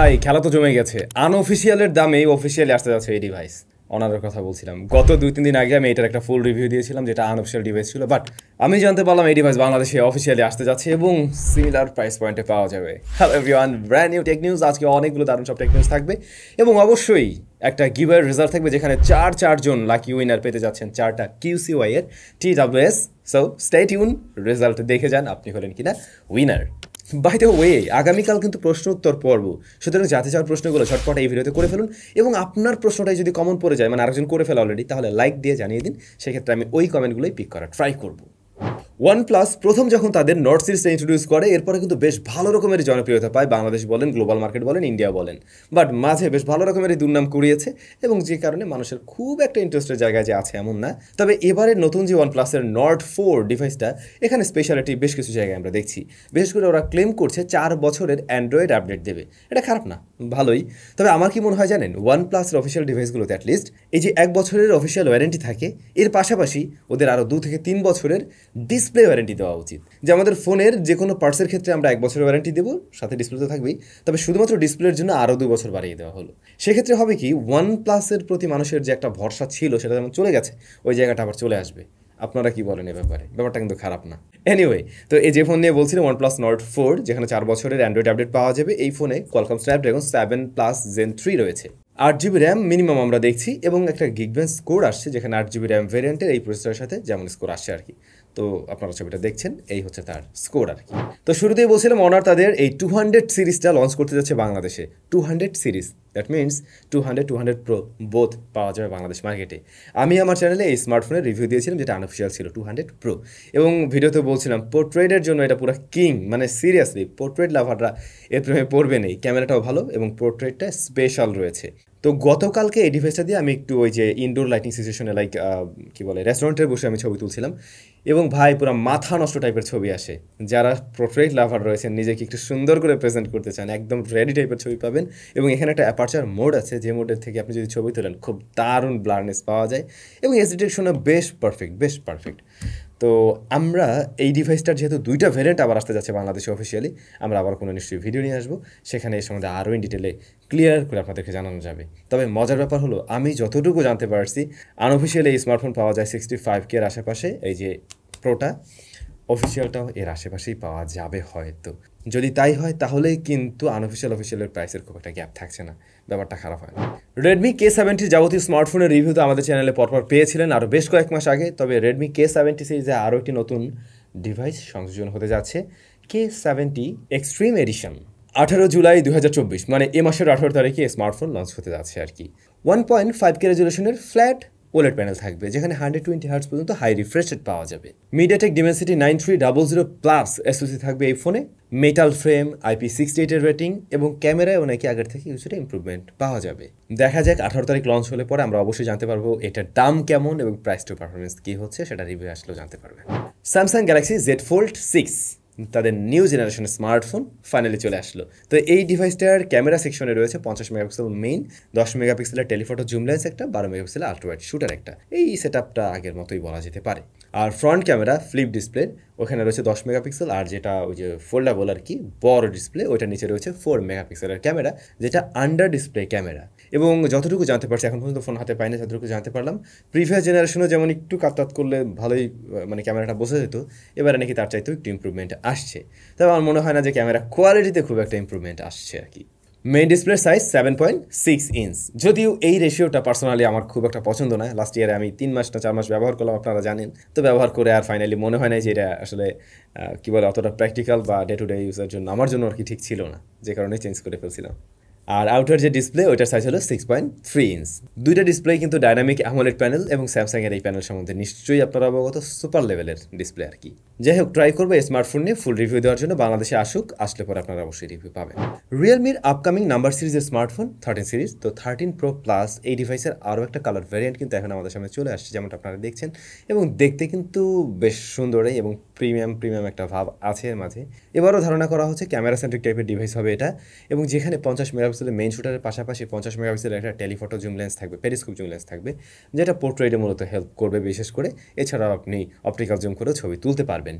ভাই খেলা তো জমে গেছে। আনঅফিসিয়ালের দামে অফিসিয়ালি আসতে যাচ্ছে এই ডিভাইস। অনারের কথা বলছিলাম, গত 2-3 দিন আগে আমি এটার একটা ফুল রিভিউ দিয়েছিলাম, যেটা আনঅফিসিয়াল ডিভাইস ছিল, বাট আমি জানতে পারলাম এই ডিভাইস বাংলাদেশে অফিসিয়ালি আসতে যাচ্ছে এবং সিমিলার প্রাইস পয়েন্টে পাওয়া যাবে। Hello everyone, brand new tech news. আজকে অনেকগুলো দারুণ সব টেক নিউজ থাকবে এবং অবশ্যই একটা গিভওয়ের রেজাল্ট থাকবে, যেখানে চারজন লাকি উইনার পেতে যাচ্ছেন 4টা QCY এর TWS। So stay tune, result দেখে যান আপনি হলেন কিনা উইনার। বাই দ্য ওয়ে, আগামীকাল কিন্তু প্রশ্ন উত্তর পর্ব, সুতরাং জানতে চাওয়ার প্রশ্নগুলো ঝটপট এই ভিডিওতে করে ফেলুন এবং আপনার প্রশ্নটাই যদি কমন পড়ে যায়, মানে আরেকজন করে ফেলা অলরেডি, তাহলে লাইক দিয়ে জানিয়ে দিন। সেক্ষেত্রে আমি ওই কমেন্টগুলোই পিক করার ট্রাই করবো। OnePlus প্রথম যখন তাদের নট সিরিজটা ইন্ট্রোডিউস করে, এরপরে কিন্তু বেশ ভালো রকমের জনপ্রিয়তা পায়, বাংলাদেশ বলেন, গ্লোবাল মার্কেট বলেন, ইন্ডিয়া বলেন, বাট মাঝে বেশ ভালো রকমের দুর্নাম কুড়িয়েছে এবং যে কারণে মানুষের খুব একটা ইন্টারেস্টের জায়গায় যে আছে এমন না। তবে এবারের নতুন যে OnePlus-এর Nord 4 ডিভাইসটা, এখানে স্পেশালিটি বেশ কিছু জায়গায় আমরা দেখছি। বিশেষ করে ওরা ক্লেম করছে 4 বছরের অ্যান্ড্রয়েড আপডেট দেবে। এটা খারাপ না, ভালোই। তবে আমার কি মনে হয় জানেন, OnePlus-এর অফিসিয়াল ডিভাইসগুলোতে অ্যাটলিস্ট এই যে 1 বছরের অফিসিয়াল ওয়ারেন্টি থাকে, এর পাশাপাশি ওদের আরও 2 থেকে 3 বছরের ডিসপ্লে ওয়ারেন্টি দেওয়া উচিত। যে আমাদের ফোনের যে কোনো পার্টসের ক্ষেত্রে আমরা 1 বছরের ওয়ারেন্টি দেবো, সাথে ডিসপ্লে তো থাকবেই, তবে শুধুমাত্র ডিসপ্লের জন্য আরও 2 বছর বাড়িয়ে দেওয়া হলো। সেক্ষেত্রে হবে কি, OnePlus-এর প্রতি মানুষের যে একটা ভরসা ছিল সেটা যেমন চলে গেছে, ওই জায়গাটা আবার চলে আসবে। আপনারা কি বলেন এ ব্যাপারে? ব্যাপারটা কিন্তু খারাপ না। এনিওয়ে, তো এই যে ফোন নিয়ে বলছিলাম, OnePlus Nord 4, যেখানে 4 বছরের অ্যান্ড্রয়েড আপডেট পাওয়া যাবে। এই ফোনে Qualcomm Snapdragon 7+ Gen 3 রয়েছে, 8GB র্যাম মিনিমাম আমরা দেখছি, এবং একটা গিগবেঞ্চ স্কোর আসছে, যেখানে 8GB র্যাম ভেরিয়েন্টের এই প্রসেসরের সাথে যেমন স্কোর আসছে আর কি। তো আপনারা ছবিটা দেখছেন, এই হচ্ছে তার স্কোর আর কি। তো শুরুতেই বলছিলাম, অনার তাদের এই 200 সিরিজটা লঞ্চ করতে যাচ্ছে বাংলাদেশে। 200 series, that means 200 Pro both পাওয়া যাবে বাংলাদেশ মার্কেটে। আমি আমার চ্যানেলে এই স্মার্টফোনের রিভিউ দিয়েছিলাম, যেটা আনঅফিসিয়াল ছিল, 200 Pro, এবং ভিডিওতে বলছিলাম পোর্ট্রেটের জন্য এটা পুরো কিং, মানে সিরিয়াসলি পোর্ট্রেট লাভাররা এর প্রেমে পড়বে নেই। ক্যামেরাটাও ভালো এবং পোর্ট্রেটটা স্পেশাল রয়েছে। তো গতকালকে এই ডিভাইসটা দিয়ে আমি একটু ওই যে ইনডোর লাইটিং সিচুয়েশনে, লাইক কী বলে, রেস্টুরেন্টে বসে আমি ছবি তুলছিলাম, এবং ভাই পুরো মাথা নষ্ট টাইপের ছবি আসে। যারা পোর্ট্রেট লাভার রয়েছেন, নিজেকে একটু সুন্দর করে প্রেজেন্ট করতে চান, একদম রেডি টাইপের ছবি পাবেন। এবং এখানে একটা অ্যাপারচার মোড আছে, যে মোডের থেকে আপনি যদি ছবি তোলেন খুব দারুণ ব্লারনেস পাওয়া যায়, এবং এস ডিটেকশনও বেশ পারফেক্ট। তো আমরা এই ডিভাইসটার যেহেতু 2টা ভ্যারিয়েন্ট আবার আসতে যাচ্ছে বাংলাদেশে অফিসিয়ালি, আমরা আবার কোনো নিশ্চয়ই ভিডিও নিয়ে আসবো, সেখানে এই সম্বন্ধে আরও ইন ডিটেলে ক্লিয়ার করে আপনাদেরকে জানানো যাবে। তবে মজার ব্যাপার হলো, আমি যতটুকু জানতে পারছি, আনঅফিসিয়ালি এই স্মার্টফোন পাওয়া যায় 65K এর আশেপাশে। এই যে প্রোটা, অফিসিয়ালটাও এর আশেপাশেই পাওয়া যাবে হয়তো। যদি তাই হয়, তাহলে কিন্তু অফিসিয়ালের প্রাইসের খুব একটা গ্যাপ থাকছে না, ব্যাপারটা খারাপ হয় না। Redmi K70 যাবতীয় স্মার্টফোনের রিভিউ তো আমাদের চ্যানেলে পরপর পেয়েছিলেন আরও বেশ কয়েক মাস আগে। তবে Redmi K70 সিরিজে আরও একটি নতুন ডিভাইস সংযোজন হতে যাচ্ছে, K70 এক্সট্রিম এডিশন। 18 জুলাই 2024, মানে এ মাসের 18 তারিখে স্মার্টফোন লঞ্চ হতে যাচ্ছে আর কি। 1.5K রেজলিউশনের ফ্ল্যাট ওলেড প্যানেল থাকবে, যেখানে 120 হার্টজ পর্যন্ত হাই রিফ্রেশ রেট পাওয়া যাবে। MediaTek Dimensity 9300+ SoC থাকবে এই ফোনে। মেটাল ফ্রেম, IP68 এর রেটিং, এবং ক্যামেরায় নাকি আগের থেকে কিছুটা ইমপ্রুভমেন্ট পাওয়া যাবে। দেখা যাক 18 তারিখ লঞ্চ হলে পরে আমরা অবশ্যই জানতে পারবো এটার দাম কেমন এবং প্রাইস টু পারফরমেন্স কী হচ্ছে, সেটা রিভিউ আসলেও জানতে পারবেন। Samsung Galaxy Z Fold 6, তাদের নিউ জেনারেশনের স্মার্টফোন ফাইনালি চলে আসলো। তো এই ডিভাইসটার ক্যামেরা সেকশনে রয়েছে 50 মেগাপিক্সেল মেইন, 10 মেগাপিক্সেলের টেলিফটো জুম লেন্স একটা, 12 মেগাপিক্সেলের আল্ট্রাওয়াইড শুটার একটা। এই সেটআপটা আগের মতোই বলা যেতে পারে। আর ফ্রন্ট ক্যামেরা ফ্লিপ ডিসপ্লে, ওখানে রয়েছে 10 মেগাপিক্সেল, আর যেটা ওই যে ফোল্ডাবল আর কি বড় ডিসপ্লে, ওইটার নিচে রয়েছে 4 মেগাপিক্সেলের ক্যামেরা, যেটা আন্ডার ডিসপ্লে ক্যামেরা। এবং যতটুকু জানতে পারছি, এখন পর্যন্ত ফোন হাতে পাইনি, যতটুকু জানতে পারলাম, প্রিভিয়াস জেনারেশনও যেমন একটু কাত করলে ভালোই মানে ক্যামেরাটা বসে যেত, এবারে নাকি তার চাইতেও একটু ইমপ্রুভমেন্ট আসছে। তবে আমার মনে হয় না যে ক্যামেরা কোয়ালিটিতে খুব একটা ইমপ্রুভমেন্ট আসছে আর কি। মেইন ডিসপ্লের সাইজ 7.6 ইঞ্চ, যদিও এই রেশিওটা পার্সোনালি আমার খুব একটা পছন্দ নয়। লাস্ট ইয়ারে আমি 3 মাস না 4 মাস ব্যবহার করলাম, আপনারা জানেন। তো ব্যবহার করে আর ফাইনালি মনে হয় না যে এটা আসলে কী বলে, অতটা প্র্যাকটিক্যাল বা ডে টু ডে ইউজের জন্য আমার জন্য আর কি ঠিক ছিল না, যে কারণে চেঞ্জ করে ফেলছিলাম। আর আউটার যে ডিসপ্লে, ওইটার সাইজ হলো 6.3 ইঞ্চ। 2টা ডিসপ্লে কিন্তু ডাইনামিক অ্যামোলেড প্যানেল, এবং স্যামসাংয়ের এই প্যানেল সম্বন্ধে নিশ্চয়ই আপনারা অবগত, সুপার লেভেলের ডিসপ্লে আর কি। যাই হোক, ট্রাই করবো এই স্মার্টফোন নিয়ে ফুল রিভিউ দেওয়ার জন্য, বাংলাদেশে আসলে পরে আপনারা অবশ্যই রিভিউ পাবেন। রিয়েলমির আপকামিং নাম্বার সিরিজের স্মার্টফোন 13 সিরিজ, তো 13 Pro Plus এই ডিভাইসের আরও একটা কালার ভ্যারিয়েন্ট কিন্তু এখন আমাদের সামনে চলে আসছে, যেমনটা আপনারা দেখছেন, এবং দেখতে কিন্তু বেশ সুন্দরই এবং প্রিমিয়াম একটা ভাব আছে এর মাঝে। এবারও ধারণা করা হচ্ছে ক্যামেরা সেন্ট্রিক টাইপের ডিভাইস হবে এটা, এবং যেখানে 50 মেগা মেগাপিক্সেলের মেইন শুটারের পাশাপাশি 50 মেগাপিক্সেলের একটা টেলিফটো জুম লেন্স থাকবে, পেরিস্কোপ জুম লেন্স থাকবে, যেটা পোর্ট্রেটে মূলত হেল্প করবে বিশেষ করে। এছাড়াও আপনি অপটিক্যাল জুম করেও ছবি তুলতে পারবেন।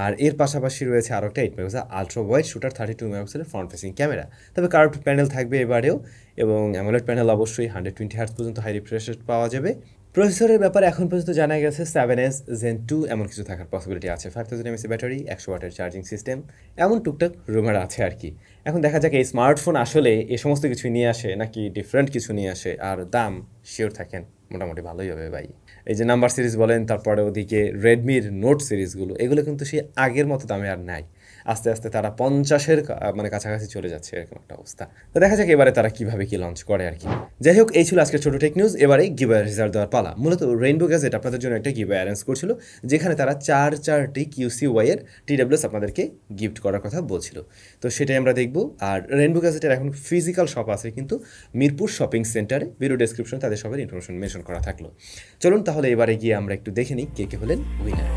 আর এর পাশাপাশি রয়েছে আরও একটা 8 মেগাপিক্সেল আলট্রা ওয়াইড শুটার 32 মেগাপিক্সেলের ফ্রন্ট ফেসিং ক্যামেরা। তবে কার্ভড প্যানেল থাকবে এবারেও, এবং অ্যামোলেড প্যানেল অবশ্যই 120 হার্টজ পর্যন্ত হাই রিফ্রেশ রেট পাওয়া যাবে। প্রসেসরের ব্যাপারে এখন পর্যন্ত জানা গেছে 7S Gen 2 এমন কিছু থাকার পসিবিলিটি আছে। 5000 mAh ব্যাটারি, 100 ওয়াটের চার্জিং সিস্টেম, এমন টুকটাক রুমার আছে আর কি। এখন দেখা যাক এই স্মার্টফোন আসলে এ সমস্ত কিছু নিয়ে আসে নাকি ডিফারেন্ট কিছু নিয়ে আসে। আর দাম শিওর থাকেন মোটামুটি ভালোই হবে ভাই। এই যে নাম্বার সিরিজ বলেন, তারপরে ওদিকে রেডমির নোট সিরিজগুলো, এগুলো কিন্তু সেই আগের মতো দামে আর নাই। আস্তে আস্তে তারা 50-এর মানে কাছাকাছি চলে যাচ্ছে, এরকম একটা অবস্থা। তো দেখা যাক এবারে তারা কিভাবে কি লঞ্চ করে আর কি। যাই হোক, এই ছিল আজকের ছোট টেক নিউজ। এবারে গিভওয়ে রেজাল্ট দেওয়ার পালা। মূলত রেইনবো গ্যাজেট আপনাদের জন্য একটা গিভওয়ে অ্যারেঞ্জ করছিল, যেখানে তারা 4টি QCY এর TWS আপনাদেরকে গিফট করার কথা বলছিল। তো সেটাই আমরা দেখব। আর রেইনবো গ্যাজেটের এখন ফিজিক্যাল শপ আছে কিন্তু মিরপুর শপিং সেন্টারে। ভিডিও ডেসক্রিপশন তাদের সবার ইনফরমেশন মেনশন করা থাকলো। চলুন তাহলে এবারে গিয়ে আমরা একটু দেখে নিই কে কে হলেন উইনার।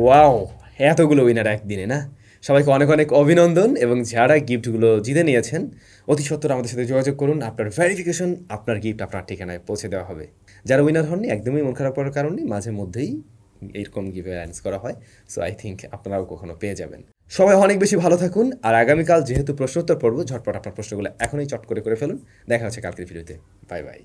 ওয়াও, এতগুলো উইনার একদিনে না! সবাইকে অনেক অনেক অভিনন্দন, এবং যারা গিফটগুলো জিতে নিয়েছেন অতি সত্বর আমাদের সাথে যোগাযোগ করুন। আপনার ভেরিফিকেশন, আপনার গিফট আপনার ঠিকানায় পৌঁছে দেওয়া হবে। যারা উইনার হননি, একদমই মন খারাপ করার কারণে মাঝে মধ্যেই এইরকম গিভওয়ে অ্যারেঞ্জ করা হয়। সো আই থিঙ্ক আপনারাও কখনো পেয়ে যাবেন। সবাই অনেক বেশি ভালো থাকুন। আর আগামীকাল যেহেতু প্রশ্নোত্তর পর্ব, ঝটপট আপনার প্রশ্নগুলো এখনই চট করে ফেলুন। দেখা হচ্ছে কালকের ভিডিওতে। Bye bye.